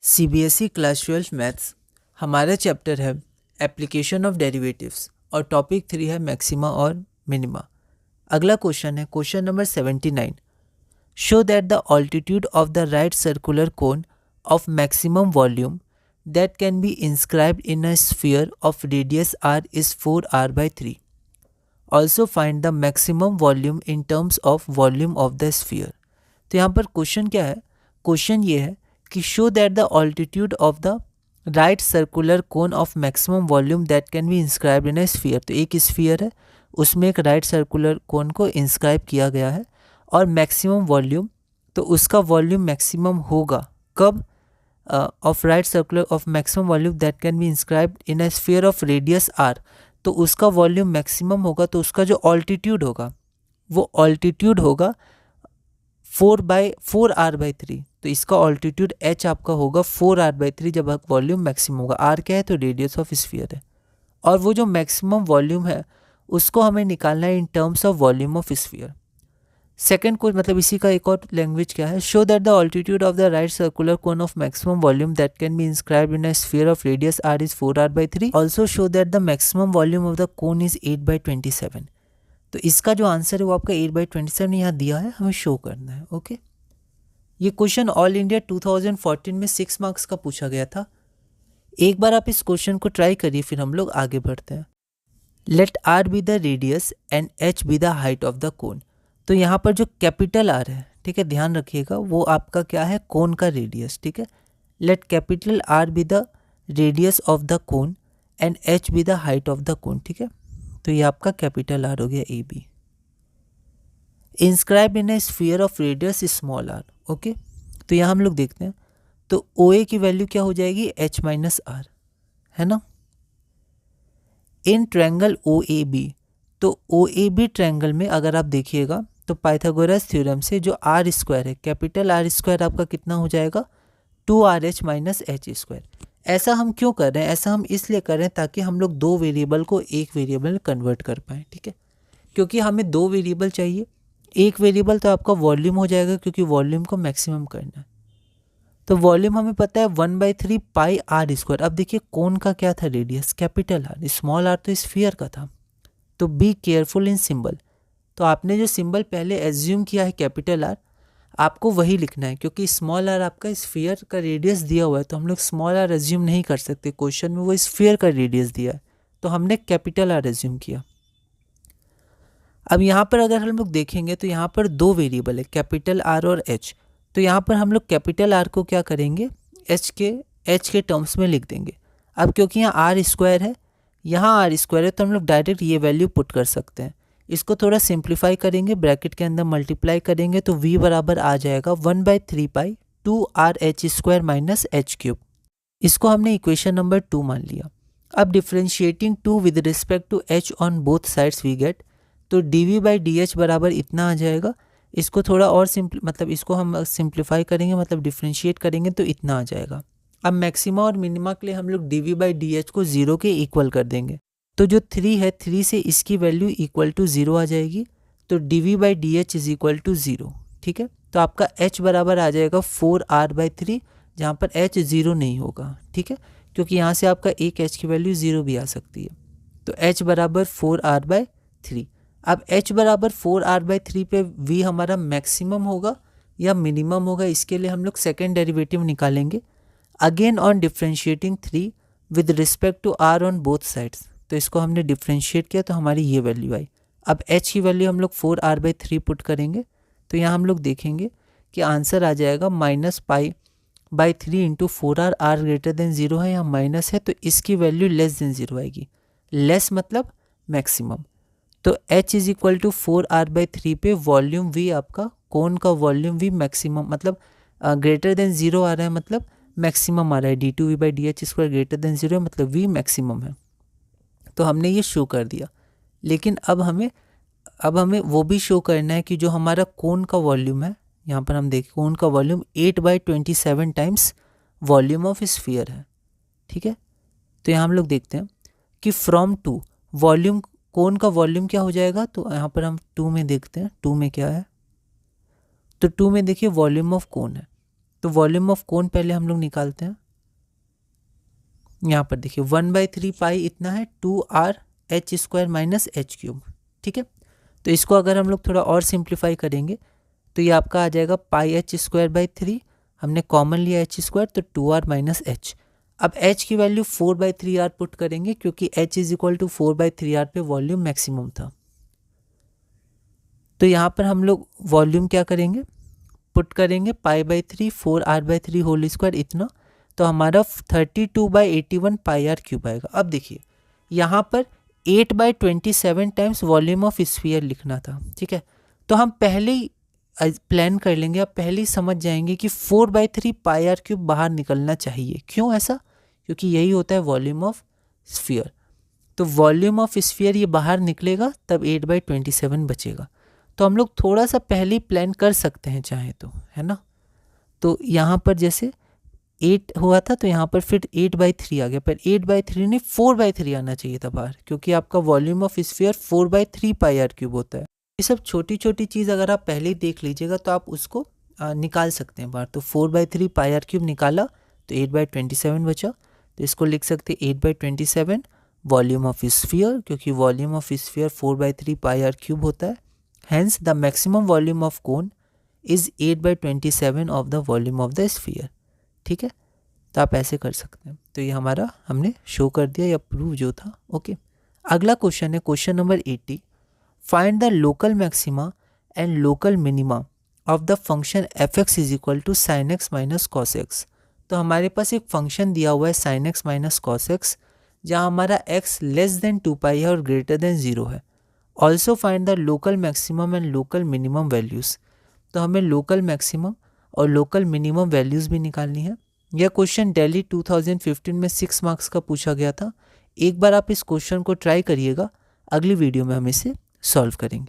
CBSE class 12 maths हमारा chapter है application of derivatives और टॉपिक 3 है मैक्सिमा और मिनिमा। अगला क्वेश्चन है question number 79। Show that the altitude of the right circular cone of maximum volume that can be inscribed in a sphere of radius r is 4r/3। Also find the maximum volume in terms of volume of the sphere. तो यहाँ पर question क्या है? Question ये है कि show that the altitude of the right circular cone of maximum volume that can be inscribed in a sphere. तो एक स्फीयर है, उसमें एक राइट सर्कुलर कोन को इंस्क्राइब किया गया है और मैक्सिमम वॉल्यूम, तो उसका वॉल्यूम मैक्सिमम होगा कब? Of right circular of maximum volume that can be inscribed in a sphere of radius r। तो उसका वॉल्यूम मैक्सिमम होगा, तो उसका जो ऑल्टीट्यूड होगा वो ऑल्टीट्यूड होगा 4r/3। तो इसका ऑल्टीट्यूड h आपका होगा 4r/3 जब वॉल्यूम मैक्सिमम होगा। r क्या है? तो रेडियस ऑफ स्फीयर है। और वो जो मैक्सिमम वॉल्यूम है उसको हमें निकालना है in terms of volume of sphere. Second को मतलब इसी का एक और लैंग्वेज क्या है? Show that the altitude of the right circular cone of maximum volume that can be inscribed in a sphere of radius r is 4r/3। Also show that the maximum volume of the cone is 8/27। तो इसका जो answer है वो आपका 8/27 यहाँ दिया है, हमें शो करना है। ओके, ये क्वेश्चन ऑल इंडिया 2014 में 6 मार्क्स का पूछा गया था। एक बार आप इस क्वेश्चन को ट्राई करिए, फिर हम लोग आगे बढ़ते हैं। Let r be the radius and h be the height of the cone. तो यहाँ पर जो कैपिटल r है, ठीक है, ध्यान रखिएगा, वो आपका क्या है? कोन का रेडियस। ठीक है, let capital r be the radius of the cone and h be the height of the cone. ठीक है, तो ये आपका कैपिटल R हो गया A B. Inscribe in a sphere of radius small r। Okay, तो यहाँ हम लोग देखते हैं, तो ओ ए की वैल्यू क्या हो जाएगी? h माइनस आर, है ना। In triangle O A B, तो ओ ए बी ट्रायंगल में अगर आप देखिएगा तो पाइथागोरस थ्योरम से जो आर स्क्वायर है, कैपिटल आर स्क्वायर आपका कितना हो जाएगा? 2rh minus H square. ऐसा हम क्यों कर रहे हैं? ऐसा हम इसलिए कर रहे हैं ताकि हम लोग दो वेरिएबल को एक वेरिएबल में कन्वर्ट कर पाएँ। ठीक है, क्योंकि हमें दो वेरिएबल चाहिए। एक वेरिएबल तो आपका वॉल्यूम हो जाएगा, क्योंकि वॉल्यूम को मैक्सिमम करना है। तो वॉल्यूम हमें पता है 1/3 पाई आर स्क्वायर। अब देखिए कोन का क्या था? Radius capital R, small r तो स्फीयर का था। तो बी केयरफुल इन सिंबल। तो आपने जो सिंबल पहले एज्यूम किया है कैपिटल आर, आपको वही लिखना है, क्योंकि स्मॉल आर आपका स्फीयर का रेडियस दिया हुआ है, तो हम लोग स्मॉल आर एज्यूम नहीं कर सकते। क्वेश्चन में वो स्फीयर का रेडियस दिया है, तो हमने कैपिटल आर एज्यूम किया। अब यहाँ पर अगर हम लोग देखेंगे तो यहाँ पर दो वेरिएबल है, कैपिटल आर और एच। तो यहाँ पर हम लोग कैपिटल आर को क्या करेंगे? एच के टर्म्स में लिख देंगे। अब क्योंकि यहाँ आर स्क्वायर है, यहाँ आर स्क्वायर है, तो हम लोग डायरेक्ट ये वैल्यू पुट कर सकते हैं। इसको थोड़ा सिंप्लीफाई करेंगे, ब्रैकेट के अंदर मल्टीप्लाई करेंगे, तो v बराबर आ जाएगा 1/3 pi 2r h square minus H cube. इसको हमने इक्वेशन नंबर 2 मान लिया। अब differentiating 2 with respect to h on both sides we get, तो dv/dh बराबर इतना आ जाएगा। इसको थोड़ा और मतलब इसको हम सिंप्लीफाई करेंगे, मतलब डिफ्रेंशिएट करेंगे, तो इतना आ जाएगा। अब मैक्सिमा और मिनिमा के लिए हम लोग dv/dh को 0 के इक्वल कर देंगे। तो जो 3 है, 3 से इसकी वैल्यू इक्वल टू 0 आ जाएगी, तो dv/dh इज इक्वल टू 0। ठीक है, तो आपका h बराबर आ जाएगा 4r/3, जहाँ पर h 0 नहीं होगा। ठीक है, क्योंकि यहाँ से आपका एक h की वैल्यू 0 भी आ सकती है। तो h बराबर 4r/3। अब h बराबर 4r/3 पे v हमारा मैक्सिमम होगा या मिनिमम होगा, इसके लिए हम लोग सेकेंड डेरिवेटिव निकालेंगे। Again on differentiating 3 with respect to r on both sides, तो इसको हमने डिफ्रेंशिएट किया, तो हमारी ये वैल्यू आई। अब h की वैल्यू हम लोग 4r/3 पुट करेंगे, तो यहाँ हम लोग देखेंगे कि आंसर आ जाएगा -π/3 into 4r। r greater than 0 है, यहाँ माइनस है, तो इसकी वैल्यू लेस देन 0 आएगी। लेस मतलब मैक्सिमम। तो h is equal to 4r/3 पे वॉल्यूम v, आपका कोन का वॉल्यूम v मैक्सिमम, मतलब ग्रेटर देन 0 आ रहा है, मतलब मैक्सिमम आ रहा है। d2v/dh स्क्वायर ग्रेटर देन 0 है, मतलब v मैक्सिमम है। तो हमने ये शो कर दिया। लेकिन अब हमें वो भी शो करना है कि जो हमारा कोन का वॉल्यूम है, यहाँ पर हम देखें कोन का volume 8/27 times volume of sphere है। ठीक है, तो यहाँ हम लोग देखते हैं कि फ्रॉम 2 वॉल्यूम, कोन का वॉल्यूम क्या हो जाएगा? तो यहाँ पर हम 2 में देखते हैं, 2 में क्या है? तो 2 में देखिए वॉल्यूम ऑफ कोन है, तो वॉल्यूम ऑफ कोन पहले हम लोग निकालते हैं। यहाँ पर देखिए 1/3 पाई इतना है 2r(h² माइनस h³। ठीक है, तो इसको अगर हम लोग थोड़ा और सिंप्लीफाई करेंगे तो ये आपका आ जाएगा πh²/3, हमने कॉमन लिया h², तो 2r माइनस h। अब h की वैल्यू 4/3r पुट करेंगे क्योंकि h is equal to 4/3r पे वॉल्यूम मैक्सिमम था। तो यहाँ पर हम लोग वॉल्यूम क्या करेंगे, पुट करेंगे π/3 4r/3 होल स्क्वायर इतना, तो हमारा 32/81 πr³ आएगा। अब देखिए यहाँ पर 8/27 टाइम्स वॉल्यूम ऑफ स्फीयर लिखना था। ठीक है, तो हम पहले ही प्लान कर लेंगे, आप पहले ही समझ जाएंगे कि 4/3 πr³ बाहर निकलना चाहिए। क्यों ऐसा, क्योंकि यही होता है वॉल्यूम ऑफ स्फीयर। तो वॉल्यूम ऑफ स्फीयर ये बाहर निकलेगा तब 8/27 बचेगा। तो हम लोग थोड़ा सा पहले ही प्लान कर सकते हैं चाहे तो, है ना। तो यहाँ पर जैसे 8 हुआ था तो यहाँ पर फिर 8/3 आ गया, पर 8/3 नहीं 4/3 आना चाहिए था बाहर, क्योंकि आपका वॉल्यूम ऑफ स्फीयर 4/3 πr³ होता है। ये सब छोटी छोटी चीज़ अगर आप पहले ही देख लीजिएगा तो आप उसको निकाल सकते हैं बाहर। तो 4/3 πr³ निकाला तो 8/27 बचा, तो इसको लिख सकते हैं 8/27 वॉल्यूम ऑफ स्फीयर, क्योंकि वॉल्यूम ऑफ स्फीयर 4/3 πr³ होता है। Hence the maximum volume of cone is 8/27 of the volume of the sphere. ठीक है, तो आप ऐसे कर सकते हैं। तो ये हमारा हमने शो कर दिया या प्रूव जो था। ओके, अगला क्वेश्चन है question number 80। Find the local maxima and local minima of the function f(x) is equal to sin x minus cos x। तो हमारे पास एक फंक्शन दिया हुआ है sin x minus cos x, जहाँ हमारा x लेस देन 2π है और ग्रेटर देन 0 है। Also find the local maximum and local minimum values. तो हमें लोकल मैक्सिमम और लोकल मिनिमम वैल्यूज़ भी निकालनी है। यह क्वेश्चन दिल्ली 2015 में 6 मार्क्स का पूछा गया था। एक बार आप इस क्वेश्चन को ट्राई करिएगा, अगली वीडियो में हम इसे सॉल्व करेंगे।